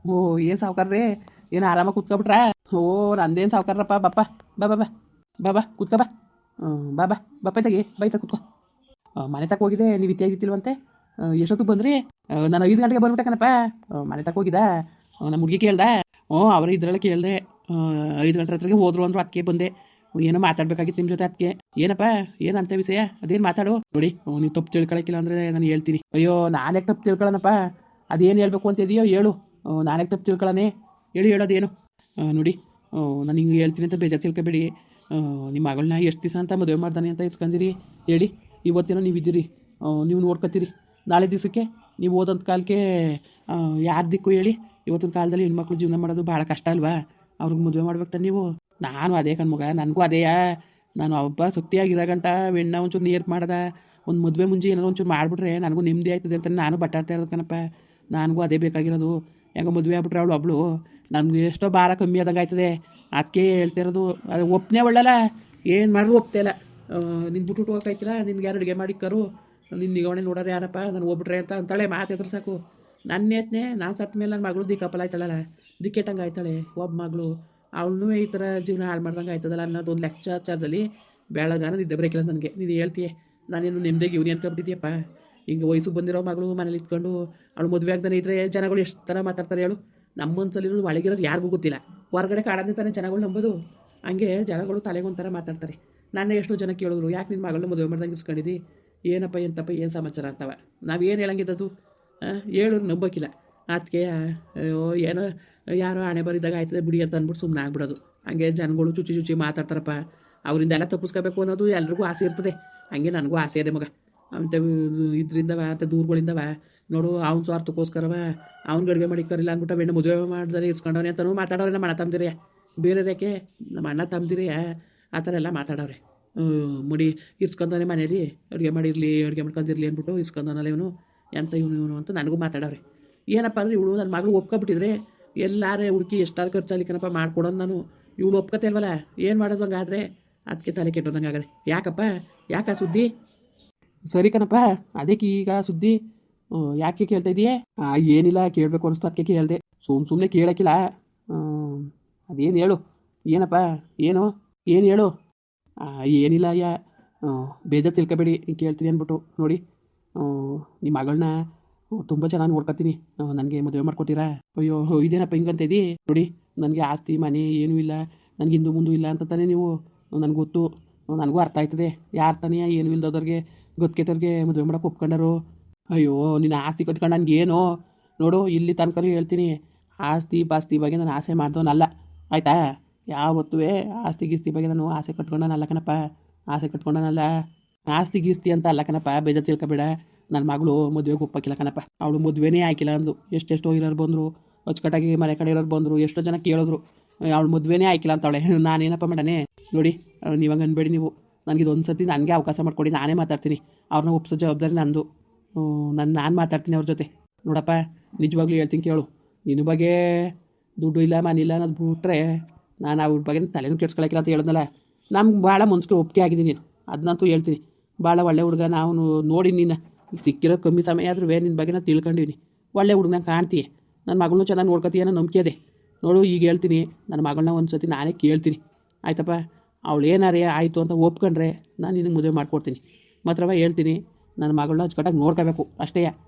ಓ ಏನು ಸಾವ್ಕಾರ್ರಿ, ಏನು ಆರಾಮಾಗಿ ಕುತ್ಕೊಬಿಟ್ರಾ? ಓ ನಂದೇನು ಸಾವ್ಕಾರ್ರಪ್ಪ, ಬಪ್ಪ ಬಾ ಬಾ ಬಾ ಬಾ ಬಾ ಕುತ್ಕೋ ಬಾ. ಬಾ ಬಾ ಬಪ್ಪ ತೆಗಿ ಬೈತಾ ಕುತ್ಕೋ. ಮನೆ ತಕ್ಕ ಹೋಗಿದೆ, ನೀವು ಇತ್ಯಾದಿತ್ತಿಲ್ವಂತೆ. ಎಷ್ಟೊತ್ತಿಗೆ ಬಂದ್ರಿ? ನಾನು 5 ಗಂಟೆಗೆ ಬಂದ್ಬಿಟ್ಟೆ ಕಣಪ್ಪ. ಮನೆ ತಕ್ಕ ಹೋಗಿದ್ದ ನಮ್ಮ ಹುಡುಗಿ ಕೇಳ್ದ. ಅವರು ಇದ್ರಲ್ಲ ಕೇಳಿದೆ. 5 ಗಂಟೆ ಹತ್ರಗೆ ಹೋದ್ರು ಅಂದರು, ಅದಕ್ಕೆ ಬಂದೆ. ಏನೋ ಮಾತಾಡ್ಬೇಕಾಗಿತ್ತು ನಿಮ್ಮ ಜೊತೆ, ಅದಕ್ಕೆ. ಏನಪ್ಪ ಏನಂತ ವಿಷಯ, ಅದೇನು ಮಾತಾಡು. ನೋಡಿ ನೀವು ತಪ್ಪು ತಿಳ್ಕೊಳಕ್ಕಿಲ್ಲ ಅಂದರೆ ನಾನು ಹೇಳ್ತೀನಿ. ಅಯ್ಯೋ ನಾನೇ ತಪ್ಪು ತಿಳ್ಕೊಳ್ಳೋಣಪ್ಪ, ಅದೇನು ಹೇಳ್ಬೇಕು ಅಂತಿದೆಯೋ ಹೇಳು. ನಾನೇ ತಪ್ಪು ತಿಳ್ಕೊಳ್ಳೋಣ, ಹೇಳೋದೇನು. ನೋಡಿ ನಾನು ಹಿಂಗೆ ಹೇಳ್ತೀನಿ ಅಂತ ಬೇಜಾರು ತಿಳ್ಕೊಬೇಡಿ. ನಿಮ್ಮ ಮಗಳನ್ನ ಎಷ್ಟು ದಿವಸ ಅಂತ ಮದುವೆ ಮಾಡ್ದಾನೆ ಅಂತ ಇಸ್ಕೊಂಡಿರಿ ಹೇಳಿ. ಇವತ್ತೇನೋ ನೀವು ಇದ್ದೀರಿ, ನೀವು ನೋಡ್ಕೊತೀರಿ. ನಾಳೆ ದಿವಸಕ್ಕೆ ನೀವು ಓದೋಂಥ ಕಾಲಕ್ಕೆ ಯಾರು ದಿಕ್ಕು ಹೇಳಿ. ಇವತ್ತಿನ ಕಾಲದಲ್ಲಿ ಹೆಣ್ಮಕ್ಳು ಜೀವನ ಮಾಡೋದು ಭಾಳ ಕಷ್ಟ ಅಲ್ವಾ? ಅವ್ರಿಗೆ ಮದುವೆ ಮಾಡ್ಬೇಕು ತಾನೆ ನೀವು. ನಾನು ಅದೇ ಕಣ್ಮಗ, ನನಗೂ ಅದೇಯಾ. ನಾನು ಒಬ್ಬ ಸಕ್ತಿಯಾಗಿರೋ ಗಂಟ ಹೆಣ್ಣ ಒಂಚೂರು ನೀರು ಮಾಡ್ದೆ, ಒಂದು ಮದುವೆ ಮುಂಚೆ ಏನಾದ್ರು ಒಂಚೂರು ಮಾಡಿಬಿಟ್ರೆ ನನಗೂ ನೆಮ್ಮದಿ ಆಯ್ತದೆ ಅಂತ ನಾನು ಬಟ್ಟಾಡ್ತಾ ಇರೋದು ಕಣಪ್ಪ. ನನಗೂ ಅದೇ ಬೇಕಾಗಿರೋದು. ಹೆಂಗೋ ಮದುವೆ ಆಗ್ಬಿಟ್ರೆ ಅವಳು ನನಗೆ ಎಷ್ಟೋ ಭಾರ ಕಮ್ಮಿ ಆದಂಗೆ ಆಯ್ತದೆ. ಅದಕ್ಕೆ ಹೇಳ್ತಾ ಇರೋದು. ಅದು ಒಪ್ಪನೇ ಒಳ್ಳಲ್ಲ, ಏನು ಮಾಡಿದ್ರು ಒಪ್ತಾ ಇಲ್ಲ. ನಿನ್ನ ಬಿಟ್ಬಿಟ್ಟು ಹೋಗೋಕ್ಕಾಯ್ತಿಲ್ಲ, ನಿನ್ಗೆ ಯಾರು ಅಡುಗೆ ಮಾಡಿ ಕರು, ನಿನ್ನ ನಿಗವಣೆ ನೋಡೋರು ಯಾರಪ್ಪ, ನಾನು ಹೋಗ್ಬಿಟ್ರೆ ಅಂತ ಅಂತಾಳೆ. ಮಾತಾಡಿದ್ರೆ ಸಾಕು. ನನ್ನ ನೇತ್ನೆ ನಾನು ಸತ್ತ ಮೇಲೆ ನನ್ನ ಮಗಳು ದಿಕ್ಕಪ್ಪಲ್ಲ ಆಯ್ತಾಳಲ್ಲ, ದಿಕ್ಕೆಟ್ಟಂಗೆ ಆಯ್ತಾಳೆ ಒಬ್ಬ ಮಗಳು. ಅವಳನ್ನೂ ಈ ಥರ ಜೀವನ ಹಾಳು ಮಾಡ್ದಂಗೆ ಆಯ್ತದಲ್ಲ ಅನ್ನೋದು ಒಂದು ಲೆಕ್ಕಾಚಾರದಲ್ಲಿ ಬೆಳಗಾನ ನಿದ್ದೆ ಬರೋಕಿಲ್ಲ ನನಗೆ. ನೀನು ಹೇಳ್ತೀಯ ನಾನೇನು ನೆಮ್ಮದಿಗೆ ಇವನಿ ಅನ್ಕೊಂಡ್ಬಿಟ್ಟಿದ್ಯಪ್ಪ. ಹಿಂಗೆ ವಯಸ್ಸಿಗೆ ಬಂದಿರೋ ಮಗಳು ಮನೇಲಿ ಇತ್ಕೊಂಡು ಅವಳು ಮದುವೆ ಆಗ್ದಾನೆ ಇದ್ದರೆ ಜನಗಳು ಎಷ್ಟು ಥರ ಮಾತಾಡ್ತಾರೆ ಹೇಳು. ನಮ್ಮ ಮನಸ್ಸಲ್ಲಿರೋದು ಒಳಗಿರೋದು ಯಾರಿಗೂ ಗೊತ್ತಿಲ್ಲ. ಹೊರಗಡೆ ಕಾಡೋದೇ ತಾನೇ ಜನಗಳು ನಂಬೋದು. ಹಂಗೆ ಜನಗಳು ತಲೆಗೊಂಥರ ಮಾತಾಡ್ತಾರೆ. ನಾನೇ ಎಷ್ಟೋ ಜನ ಕೇಳಿದ್ರು, ಯಾಕೆ ನಿನ್ನ ಮಗಳನ್ನ ಮದುವೆ ಮಾಡ್ದಂಗೆ ಇಸ್ಕೊಂಡಿದ್ದಿ, ಏನಪ್ಪ ಎಂತಪ್ಪ ಏನು ಸಮಾಚಾರ ಅಂತವ. ನಾವೇನು ಹೇಳಂಗಿದ್ದದು, ಹೇಳೋರು ನಂಬೋಕಿಲ್ಲ. ಅದಕ್ಕೆ ಅಯ್ಯೋ ಏನೋ ಯಾರೋ ಹಣೆ ಬರಿದಾಗ ಆಯ್ತದೆ ಬಿಡಿ ಅಂತ ಅಂದ್ಬಿಟ್ಟು ಸುಮ್ಮನೆ ಆಗ್ಬಿಡೋದು. ಹಂಗೆ ಜನಗಳು ಚುಚ್ಚಿ ಮಾತಾಡ್ತಾರಪ್ಪ. ಅವರಿಂದ ಎಲ್ಲ ತಪ್ಪಿಸ್ಕೋಬೇಕು ಅನ್ನೋದು ಎಲ್ರಿಗೂ ಆಸೆ ಇರ್ತದೆ. ಹಂಗೆ ನನಗೂ ಆಸೆ ಇದೆ ಮಗ. ಅಂತ ಇದರಿಂದವ ಅಂತ ದೂರುಗಳಿಂದವ ನೋಡು, ಅವ್ನ ಸ್ವಾರ್ಥಕ್ಕೋಸ್ಕರವ ಅವ್ನಿಗೆ ಅಡುಗೆ ಮಾಡಿ ಕರಿಲ್ಲ ಅಂದ್ಬಿಟ್ಟು ಬೆಣ್ಣೆ ಮದುವೆ ಮಾಡಿದ್ರೆ ಇಸ್ಕೊಂಡವ್ರೆ ಅಂತಲೂ ಮಾತಾಡೋರೆ. ನಮ್ಮ ಅಣ್ಣ ತಮ್ಮದಿರೇ ಬೇರೆ ರೇಖೆ, ನಮ್ಮ ಅಣ್ಣ ತಮ್ಮದಿರೇ ಆ ಥರ ಎಲ್ಲ ಮಾತಾಡೋರೆ. ಮುಡಿ ಇರ್ಸ್ಕೊಂಡವನೇ ಮನೇಲಿ ಅಡುಗೆ ಮಾಡಿರಲಿ, ಅಡುಗೆ ಮಾಡ್ಕೊಂಡಿರಲಿ ಅಂದ್ಬಿಟ್ಟು ಇಸ್ಕೊಂಡವನಲ್ಲ ಇವನು, ಎಂತ ಇವನು ಅಂತ ನನಗೂ ಮಾತಾಡೋರೆ. ಏನಪ್ಪ ಅಂದರೆ ಇವಳು ನನ್ನ ಮಗಳು ಒಪ್ಕೊಬಿಟ್ಟಿದ್ರೆ ಎಲ್ಲಾರೇ ಹುಡುಕಿ ಎಷ್ಟಾರು ಖರ್ಚಾಲಿಕ್ಕನಪ್ಪ ಮಾಡ್ಕೊಡೋದು. ನಾನು ಇವಳು ಒಪ್ಕೊತೆ ಅಲ್ವಲ್ಲ, ಏನು ಮಾಡೋದು ಹಂಗಾದರೆ. ಅದಕ್ಕೆ ತಲೆ ಕೆಟ್ಟೋದಂಗೆ ಆಗದೆ. ಯಾಕಪ್ಪ, ಯಾಕೆ ಸುದ್ದಿ? ಸರಿ ಕಣಪ್ಪ, ಅದಕ್ಕೆ ಈಗ ಸುದ್ದಿ ಯಾಕೆ ಕೇಳ್ತಾ ಇದೆಯೇ? ಏನಿಲ್ಲ, ಕೇಳಬೇಕು ಅನಿಸ್ತು ಅದಕ್ಕೆ ಕೇಳಿದೆ. ಸುಮ್ಮನೆ ಕೇಳೋಕ್ಕಿಲ್ಲ. ಅದೇನು ಹೇಳು, ಏನಪ್ಪ, ಏನು ಹೇಳು. ಏನಿಲ್ಲ ಅಯ್ಯ, ಬೇಜಾರು ತಿಳ್ಕೊಬೇಡಿ ಕೇಳ್ತೀನಿ ಅಂದ್ಬಿಟ್ಟು. ನೋಡಿ ನಿಮ್ಮ ಮಗಳನ್ನ ತುಂಬ ಚೆನ್ನಾಗಿ ನೋಡ್ಕೊತೀನಿ, ನನಗೆ ಮದುವೆ ಮಾಡ್ಕೊತೀರಾ? ಅಯ್ಯೋ ಇದೇನಪ್ಪ ಹಿಂಗಂತ ಇದ್ದೀ? ನೋಡಿ ನನಗೆ ಆಸ್ತಿ ಮನೆ ಏನೂ ಇಲ್ಲ, ನನಗೆ ಹಿಂದೂ ಮುಂದೂ ಇಲ್ಲ ಅಂತ ತಾನೇ ನೀವು. ನನಗೆ ಗೊತ್ತು, ನನಗೂ ಅರ್ಥ ಆಯ್ತದೆ. ಯಾರು ತಾನೇ ಏನೂ ಇಲ್ದೋದವ್ರಿಗೆ ಗೊತ್ಕೆಟ್ಟವ್ರಿಗೆ ಮದುವೆ ಮಾಡೋಕೆ ಒಪ್ಕೊಂಡರು. ಅಯ್ಯೋ ನಿನ್ನ ಆಸ್ತಿ ಕಟ್ಕೊಂಡು ನನಗೇನು ನೋಡು, ಇಲ್ಲಿ ತನಕನೂ ಹೇಳ್ತೀನಿ, ಆಸ್ತಿ ಪಾಸ್ತಿ ಬಗ್ಗೆ ನಾನು ಆಸೆ ಮಾಡ್ದವನಲ್ಲ ಆಯಿತಾ. ಯಾವತ್ತೂ ಆಸ್ತಿ ಗೀಸ್ತಿ ಬಗ್ಗೆ ನಾನು ಆಸೆ ಕಟ್ಕೊಂಡನಲ್ಲ ಕಣಪ್ಪ. ಆಸೆ ಕಟ್ಕೊಂಡನಲ್ಲ, ಆಸ್ತಿ ಗೀಸ್ತಿ ಅಂತ ಅಲ್ಲ ಕಣಪ್ಪ, ಬೇಜಾರು ತಿಳ್ಕೊಬೇಡ. ನನ್ನ ಮಗಳು ಮದುವೆಗೆ ಒಪ್ಪಕ್ಕಿಲ್ಲ ಕಣಪ್ಪ. ಅವಳು ಮದುವೆನೇ ಆಯ್ಕಿಲ್ಲ ಅಂದ್ಲು. ಎಷ್ಟೆಷ್ಟೋ ಇರೋರು ಬಂದರು, ಅಚ್ಚುಕಟ್ಟಾಗಿ ಮನೆ ಕಡೆ ಇರೋರು ಬಂದರು, ಎಷ್ಟೋ ಜನ ಕೇಳಿದ್ರು, ಅವಳು ಮದುವೆನೇ ಆಯ್ಕಿಲ್ಲ ಅಂತವಳೆ. ನಾನೇನಪ್ಪ ಮಾಡಾನೆ ನೋಡಿ. ನೀವಾಗ ಅನ್ಬೇಡಿ ನೀವು. ನನಗಿದೊಂದು ಸತಿ ನನಗೆ ಅವಕಾಶ ಮಾಡಿಕೊಡಿ, ನಾನೇ ಮಾತಾಡ್ತೀನಿ. ಅವ್ರನ್ನ ಒಪ್ಸೋ ಜವಾಬ್ದಾರಿ ನಂದು. ನಾನು ಮಾತಾಡ್ತೀನಿ ಅವ್ರ ಜೊತೆ. ನೋಡಪ್ಪ ನಿಜವಾಗ್ಲೂ ಹೇಳ್ತೀನಿ ಕೇಳು. ನಿನ್ನ ಬಗ್ಗೆ ದುಡ್ಡು ಇಲ್ಲ ಮನೆ ಇಲ್ಲ ಅನ್ನೋದು ಬಿಟ್ರೆ ನಾನು ಅವ್ರ ಬಗ್ಗೆ ತಲೆನೂ ಕೆಡ್ಸ್ಕೊಳಕ್ಕಿಲ್ಲ ಅಂತ ಹೇಳಿದ್ನಲ್ಲ. ನಮ್ಗೆ ಭಾಳ ಮನ್ಸಿಗೆ ಒಪ್ಪಿಗೆ ಆಗಿದ್ದೀನಿ ನೀನು, ಅದನ್ನಂತೂ ಹೇಳ್ತೀನಿ. ಭಾಳ ಒಳ್ಳೆ ಹುಡುಗ. ನಾವು ನೋಡಿ ನಿನ್ನ ಸಿಕ್ಕಿರೋ ಕಮ್ಮಿ ಸಮಯ ಆದ್ರೂ ನಿನ್ನ ಬಗ್ಗೆ ನಾನು ತಿಳ್ಕೊಂಡಿದ್ದೀನಿ. ಒಳ್ಳೆ ಹುಡುಗನ ಕಾಣ್ತೀಯ, ನನ್ನ ಮಗಳನ್ನೂ ಚೆನ್ನಾಗಿ ನೋಡ್ಕೊತೀಯ ಅನ್ನೋ ನಂಬಿಕೆ ಇದೆ. ನೋಡು ಈಗ ಹೇಳ್ತೀನಿ, ನನ್ನ ಮಗಳನ್ನ ಒಂದು ಸತಿ ನಾನೇ ಕೇಳ್ತೀನಿ ಆಯ್ತಪ್ಪ. ಅವಳು ಏನಾರೇ ಆಯಿತು ಅಂತ ಒಪ್ಕೊಂಡ್ರೆ ನಾನು ನಿನಗೆ ಮದುವೆ ಮಾಡ್ಕೊಡ್ತೀನಿ. ಮಾತ್ರವ ಹೇಳ್ತೀನಿ, ನನ್ನ ಮಗಳನ್ನ ಅಚ್ಚುಕಟ್ಟಾಗಿ ನೋಡ್ಕೋಬೇಕು ಅಷ್ಟೇ.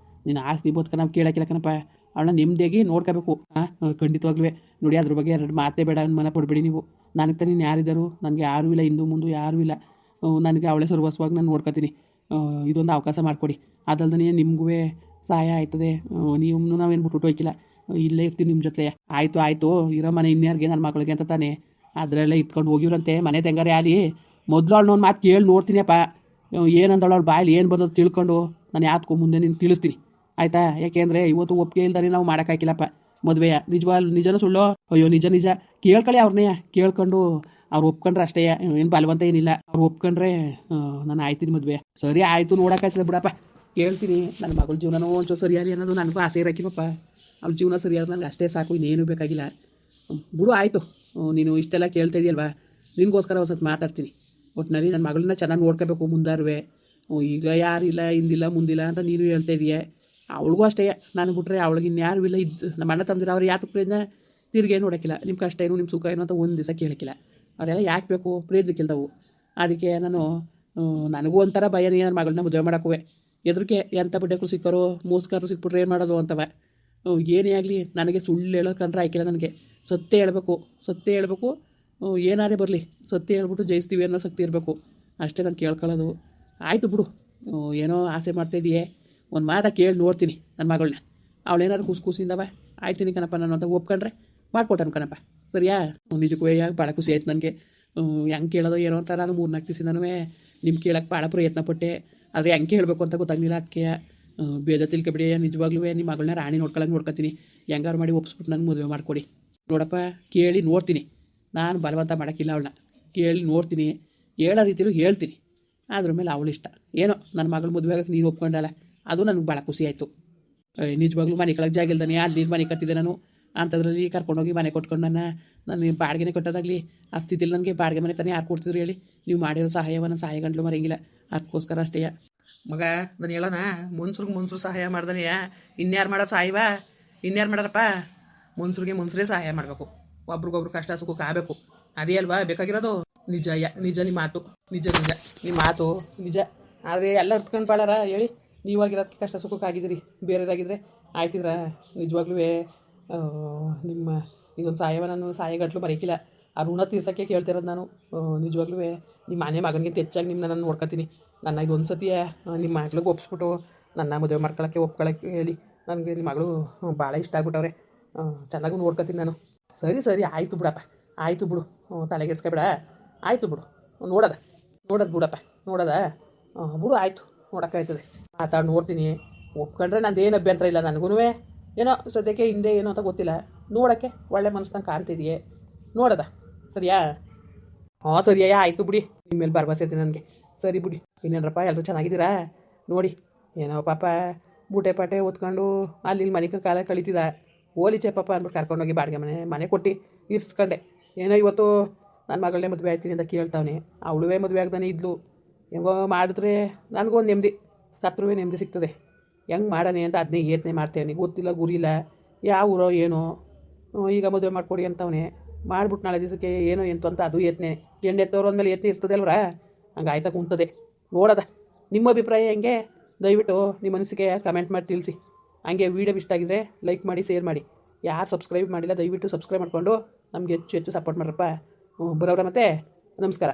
ನೀನು ಆಸ್ತಿ ಬೋದ್ಕ ನಾವು ಕೇಳೋಕ್ಕಿಲ್ಲ ಕಣಪ್ಪ. ಅವಳನ್ನ ನೆಮ್ಮದಿಯಾಗಿ ನೋಡ್ಕೋಬೇಕು. ಖಂಡಿತವಾಗ್ಲೂ ನೋಡಿ, ಅದ್ರ ಬಗ್ಗೆ ಎರಡು ಮಾತೇ ಬೇಡ, ಮನ ಪಡಬೇಡಿ ನೀವು. ನನಗೆ ತಾನೇ ಯಾರಿದ್ದರು, ನನಗೆ ಯಾರೂ ಇಲ್ಲ, ಹಿಂದೂ ಮುಂದೆ ಯಾರೂ ಇಲ್ಲ. ನನಗೆ ಅವಳೇ ಸರ್ವಸ್ವಾಗಿ ನಾನು ನೋಡ್ಕೊತೀನಿ. ಇದೊಂದು ಅವಕಾಶ ಮಾಡಿಕೊಡಿ. ಅದಲ್ದೇ ನಿಮಗೂ ಸಹಾಯ ಆಯ್ತದೆ. ನೀವು ನಾವೇನು ಬಿಟ್ಬಿಟ್ಟು ಹೋಯ್ಕಿಲ್ಲ, ಇಲ್ಲೇ ಇರ್ತೀನಿ ನಿಮ್ಮ ಜೊತೆ. ಆಯಿತು ಇರೋ ಮನೆ ಇನ್ಯಾರಿಗೆ ನನ್ನ ಮಗಳಿಗೆ ಅಂತ ತಾನೆ ಅದರಲ್ಲೇ ಇಟ್ಕೊಂಡು ಹೋಗಿವ್ರಂತೆ. ಮನೆ ತೆಂಗಾರೆ ಆಲಿ ಮೊದಲು ಅವಳನ್ನೊಂದು ಮಾತು ಕೇಳಿ ನೋಡ್ತೀನಿಯಪ್ಪ. ಏನಂದಳು ಅವಳು ಬಾಯಲ್ಲಿ ಏನು ಬಂದದ್ದು ತಿಳ್ಕೊಂಡು ನಾನು ಯಾತ್ಕೊ ಮುಂದೆ ನೀನು ತಿಳಿಸ್ತೀನಿ ಆಯಿತಾ. ಯಾಕೆಂದರೆ ಇವತ್ತು ಒಪ್ಪಿಗೆ ಇಲ್ದಾನೆ ನಾವು ಮಾಡೋಕ್ಕಾಗಿಲ್ಲಪ್ಪ ಮದುವೆಯ. ನಿಜನೂ ಸುಳ್ಳೋ? ಅಯ್ಯೋ ನಿಜ ಕೇಳ್ಕೊಳ್ಳಿ ಅವ್ರನ್ನೇ. ಕೇಳ್ಕೊಂಡು ಅವ್ರು ಒಪ್ಕೊಂಡ್ರೆ ಅಷ್ಟೇ, ಏನು ಬಲವಂತ ಏನಿಲ್ಲ. ಅವ್ರು ಒಪ್ಕೊಂಡ್ರೆ ನಾನು ಆಯ್ತೀನಿ ಮದುವೆ. ಸರಿ ಆಯಿತು, ನೋಡೋಕ್ಕಾಯ್ತದೆ ಬಿಡಪ್ಪ. ಕೇಳ್ತೀನಿ. ನನ್ನ ಮಗಳ ಜೀವನನೂ ಒಂಚೂರು ಸರಿಯಾಗಿ ಅನ್ನೋದು ನನಗೂ ಆಸೆ ಇರೋಕ್ಕಿವಪ್ಪ. ಅವ್ಳ ಜೀವನ ಸರಿಯಾದ ನನಗೆ ಅಷ್ಟೇ ಸಾಕು, ಇನ್ನೇನು ಬೇಕಾಗಿಲ್ಲ. ಬಿಡು ಆಯಿತು. ನೀನು ಇಷ್ಟೆಲ್ಲ ಕೇಳ್ತಾ ಇದೆಯಲ್ವಾ, ನಿನಗೋಸ್ಕರ ಒಂದು ಸ್ವಲ್ಪ ಮಾತಾಡ್ತೀನಿ. ಒಟ್ಟಿನಲ್ಲಿ ನನ್ನ ಮಗಳನ್ನ ಚೆನ್ನಾಗಿ ನೋಡ್ಕೋಬೇಕು ಮುಂದಾರುವೆ. ಈಗ ಯಾರಿಲ್ಲ ಹಿಂದಿಲ್ಲ ಮುಂದಿಲ್ಲ ಅಂತ ನೀನು ಹೇಳ್ತಾ ಇದೀಯ. ಅವಳಿಗೂ ಅಷ್ಟೇ, ನಾನು ಬಿಟ್ರೆ ಅವಳಿಗೆ ಇನ್ಯಾರು ಇಲ್ಲ. ಇದ್ದು ನಮ್ಮ ಅಣ್ಣ ತಮ್ಮದಿರ ಅವ್ರು ಯಾತಕ್ಕೆ ಪ್ರೇಜ್ನ ತಿರುಗೇ ನೋಡೋಕ್ಕಿಲ್ಲ. ನಿಮ್ಮ ಕಷ್ಟ ಏನು ನಿಮ್ಮ ಸುಖ ಏನು ಅಂತ ಒಂದು ದಿವಸ ಕೇಳೋಕ್ಕಿಲ್ಲ. ಅದೆಲ್ಲ ಯಾಕೆ ಬೇಕು ಪ್ರೇಜ್ಲಿಕ್ಕಿಲ್ದವು. ಅದಕ್ಕೆ ನಾನು ನನಗೂ ಒಂಥರ ಭಯ, ನನ್ನ ಮಗಳನ್ನ ಮದುವೆ ಮಾಡೋಕ್ಕೂ ಎದ್ರಿಕೆ. ಎಂಥ ಬಡ್ಡೆಗಳು ಸಿಕ್ಕೋರು ಮೋಸ್ಕರು ಸಿಕ್ಬಿಟ್ರೆ ಏನು ಮಾಡೋದು ಅಂತವ. ಏನೇ ಆಗಲಿ ನನಗೆ ಸುಳ್ಳು ಹೇಳೋ ಕಂಡ್ರೆ ಆಯ್ಕಿಲ್ಲ. ನನಗೆ ಸತ್ಯ ಹೇಳಬೇಕು, ಸತ್ಯ ಹೇಳಬೇಕು. ಏನಾರೇ ಬರಲಿ ಸತ್ಯ ಹೇಳ್ಬಿಟ್ಟು ಜಯಿಸ್ತೀವಿ ಅನ್ನೋ ಶಕ್ತಿ ಇರಬೇಕು. ಅಷ್ಟೇ ನಾನು ಕೇಳ್ಕೊಳ್ಳೋದು. ಆಯಿತು ಬಿಡು, ಏನೋ ಆಸೆ ಮಾಡ್ತಾಯಿದ್ದೀಯೇ, ಒಂದು ಮಾತಾ ಕೇಳಿ ನೋಡ್ತೀನಿ ನನ್ನ ಮಗಳನ್ನ. ಅವಳೇನಾದ್ರು ಕೂಸಿಂದವ ಆಯ್ತೀನಿ ಕಣಪ್ಪ ನಾನು ಅಂತ ಒಪ್ಕೊಂಡ್ರೆ ಮಾಡ್ಕೊಟ್ಟನು ಕಣಪ್ಪ. ಸರಿಯಾ? ನಿಜಕ್ಕೂ ಭಾಳ ಖುಷಿ ಆಯ್ತು ನನಗೆ. ಹೆಂಗೆ ಕೇಳೋದು ಏನೋ ಅಂತ ನಾನು 3-4 ದಿವಸನೂ ನಿಮ್ಮ ಕೇಳೋಕ್ಕೆ ಭಾಳ ಪ್ರಯತ್ನ ಪಟ್ಟೆ. ಆದರೆ ಹೆಂಗೆ ಹೇಳಬೇಕು ಅಂತ ಗೊತ್ತಾಗಲಿಲ್ಲ. ಅದಕ್ಕೆ ಬೇಜಾರು ತಿಳ್ಕೊಬಿಡಿ. ನಿಜವಾಗ್ಲೂ ನಿಮ್ಮ ಮಗಳನ್ನ ರಾಣಿ ನೋಡ್ಕೊತೀನಿ. ಹೆಂಗಾರು ಮಾಡಿ ಒಪ್ಸ್ಬಿಟ್ಟು ನನಗೆ ಮದುವೆ ಮಾಡಿಕೊಡಿ. ನೋಡಪ್ಪ, ಕೇಳಿ ನೋಡ್ತೀನಿ. ನಾನು ಬಲವಂತ ಮಾಡೋಕ್ಕಿಲ್ಲ. ಅವಳನ್ನ ಕೇಳಿ ನೋಡ್ತೀನಿ, ಹೇಳೋ ರೀತಿಲೂ ಹೇಳ್ತೀನಿ. ಅದ್ರ ಮೇಲೆ ಅವಳು ಇಷ್ಟ. ಏನೋ ನನ್ನ ಮಗಳ ಮದುವೆ ಆಗೋಕ್ಕೆ ನೀನು ಒಪ್ಕೊಂಡಲ್ಲ, ಅದು ನನಗೆ ಭಾಳ ಖುಷಿ ಆಯಿತು. ನಿಜವಾಗ್ಲೂ ಮನೆ ಕೆಳಗೆ ಜಾಗ ಇಲ್ದಾನೆ ಅಲ್ಲಿ ಮನೆ ಕತ್ತಿದ್ದೆ ನಾನು. ಅಂಥದ್ರಲ್ಲಿ ಕರ್ಕೊಂಡೋಗಿ ಮನೆ ಕೊಟ್ಕೊಂಡು ನಾನು ಬಾಡಿಗೆನೇ ಕೊಟ್ಟೋದಾಗಲಿ ಆ ಸ್ಥಿತಿಲಿ ನನಗೆ ಬಾಡಿಗೆ ಮನೆ ತಾನೇ ಯಾರು ಕೊಡ್ತಿದ್ರು ಹೇಳಿ? ನೀವು ಮಾಡಿರೋ ಸಹಾಯವನ್ನು ಸಹಾಯ ಗಂಟ್ಲು ಮರೆಯಂಗಿಲ್ಲ. ಅದಕ್ಕೋಸ್ಕರ ಅಷ್ಟೇ ಮಗ. ನಾನು ಹೇಳೋಣ, ಮನ್ಸೂರು ಸಹಾಯ ಮಾಡ್ದಾನೆಯಾ? ಇನ್ಯಾರು ಮಾಡೋರು ಸಹಾಯವಾ? ಇನ್ಯಾರು ಮಾಡಾರಪ್ಪ? ಮನ್ಸೂರೇ ಸಹಾಯ ಮಾಡಬೇಕು. ಒಬ್ರಿಗೊಬ್ರು ಕಷ್ಟ ಸುಖಕ್ಕೆ ಆಗಬೇಕು. ಅದೇ ಅಲ್ವಾ ಬೇಕಾಗಿರೋದು. ನಿಜ ನಿಮ್ಮ ಮಾತು, ನಿಜ ನಿಮ್ಮ ಮಾತು ನಿಜ. ಆದರೆ ಎಲ್ಲ ಅರ್ತ್ಕೊಂಡು ಬಾಳಾರ ಹೇಳಿ? ನೀವಾಗಿರೋದಕ್ಕೆ ಕಷ್ಟ ಸುಖಕ್ಕೆ ಆಗಿದ್ದೀರಿ. ಬೇರೆದಾಗಿದ್ದರೆ ಆಯ್ತಿದ್ರ? ನಿಜವಾಗ್ಲೂ ನಿಮ್ಮ ಇದೊಂದು ನಾನು ಸಹಾಯಗಟ್ಲು ಮರೆಯಕ್ಕಿಲ್ಲ. ಆ ಋಣ ತೀರ್ಸೋಕ್ಕೆ ಕೇಳ್ತಿರೋದು ನಾನು. ನಿಜವಾಗ್ಲೂ ನಿಮ್ಮ ಮನೆ ಮಗನಿಗಿಂತ ಹೆಚ್ಚಾಗಿ ನಿಮ್ಮನ್ನ ನಾನು ನೋಡ್ಕೊತೀನಿ. ನನ್ನ ಇದೊಂದು ಸತಿ ನಿಮ್ಮ ಮಗಳಿಗೆ ಒಪ್ಪಿಸ್ಬಿಟ್ಟು ನನ್ನ ಮದುವೆ ಒಪ್ಕೊಳ್ಳೋಕ್ಕೆ ಹೇಳಿ. ನನಗೆ ನಿಮ್ಮ ಮಗಳು ಭಾಳ ಇಷ್ಟ ಆಗ್ಬಿಟ್ಟವ್ರೆ. ಚೆನ್ನಾಗೂ ನೋಡ್ಕೊತೀನಿ ನಾನು. ಸರಿ ಆಯಿತು ಬಿಡಪ್ಪ, ಆಯಿತು ಬಿಡು, ತಲೆಗೆಡ್ಸ್ಕೊಬೇಡ. ಆಯಿತು ಬಿಡು, ನೋಡೋದು ಬಿಡಪ್ಪ, ಬಿಡು ಆಯಿತು, ನೋಡೋಕ್ಕಾಯ್ತದೆ. ಮಾತಾಡಿ ನೋಡ್ತೀನಿ. ಒಪ್ಕೊಂಡ್ರೆ ನಂದೇನು ಅಭ್ಯಂತರ ಇಲ್ಲ. ನನಗೂ ಏನೋ ಸದ್ಯಕ್ಕೆ ಹಿಂದೆ ಏನೋ ಅಂತ ಗೊತ್ತಿಲ್ಲ. ನೋಡೋಕ್ಕೆ ಒಳ್ಳೆ ಮನಸ್ಸಂಗೆ ಕಾಣ್ತಿದೆಯೇ, ನೋಡೋದ. ಸರಿಯಾ? ಸರಿಯಾ, ಆಯಿತು ಬಿಡಿ. ನಿಮ್ಮ ಮೇಲೆ ಭರವಸೆ ಐತೆ ನನಗೆ. ಸರಿ ಬಿಡಿ. ಇನ್ನೇನರಪ್ಪ, ಎಲ್ಲರೂ ಚೆನ್ನಾಗಿದ್ದೀರಾ? ನೋಡಿ ಏನೋ ಪಾಪ ಬೂಟೆ ಪಾಟೆ ಹೊತ್ಕೊಂಡು ಅಲ್ಲಿ ಮನೆ ಕಾಲ ಕಳೀತಿದ್ದ. ಓಲಿಚೆ ಪಾಪ ಅಂದ್ಬಿಟ್ಟು ಕರ್ಕೊಂಡೋಗಿ ಬಾಡಿಗೆ ಮನೆ ಕೊಟ್ಟು ಇರಿಸ್ಕೊಂಡೆ. ಏನೋ ಇವತ್ತು ನನ್ನ ಮಗಳನ್ನೇ ಮದುವೆ ಆಯ್ತೀನಿ ಅಂತ ಕೇಳ್ತಾವನೆ. ಅವಳುವೇ ಮದುವೆ ಆಗ್ದಾನೆ ಇದ್ಲು. ಹೆಂಗೋ ಮಾಡಿದ್ರೆ ನನಗೊಂದು ನೆಮ್ಮದಿ, ಸತ್ರುವೇ ನೆಮ್ಮದಿ ಸಿಗ್ತದೆ. ಹೆಂಗೆ ಮಾಡೋಣ ಅಂತ ಅದನ್ನೇ ಯೋಚನೆ ಮಾಡ್ತೇವೆ. ಗೊತ್ತಿಲ್ಲ, ಗುರಿಲ್ಲ, ಯಾವ ಊರೋ ಏನೋ. ಈಗ ಮದುವೆ ಮಾಡಿಕೊಡಿ ಅಂತವನೇ. ಮಾಡ್ಬಿಟ್ಟು ನಾಳೆ ದಿವಸಕ್ಕೆ ಏನೋ ಎಂತು ಅಂತ ಅದು ಯೋಚನೆ. ಎಣ್ಣೆತ್ತವ್ರು ಅಂದಮೇಲೆ ಯೋಚನೆ ಇರ್ತದೆ ಅಲ್ವರ? ಹಂಗೆ ಆಯ್ತಾ ಕುಂತದೆ. ನೋಡೋದ. ನಿಮ್ಮ ಅಭಿಪ್ರಾಯ ಹೆಂಗೆ? ದಯವಿಟ್ಟು ನಿಮ್ಮ ಮನಸ್ಸಿಗೆ ಕಮೆಂಟ್ ಮಾಡಿ ತಿಳಿಸಿ. ಹಂಗೆ ವೀಡಿಯೋ ಇಷ್ಟ ಆಗಿದ್ರೆ ಲೈಕ್ ಮಾಡಿ, ಶೇರ್ ಮಾಡಿ. ಯಾರು ಸಬ್ಸ್ಕ್ರೈಬ್ ಮಾಡಿಲ್ಲ ದಯವಿಟ್ಟು ಸಬ್ಸ್ಕ್ರೈಬ್ ಮಾಡಿಕೊಂಡು ನಮಗೆ ಹೆಚ್ಚು ಸಪೋರ್ಟ್ ಮಾಡ್ರಪ್ಪ. ಬರೋವ್ರ ಮತ್ತೆ ನಮಸ್ಕಾರ.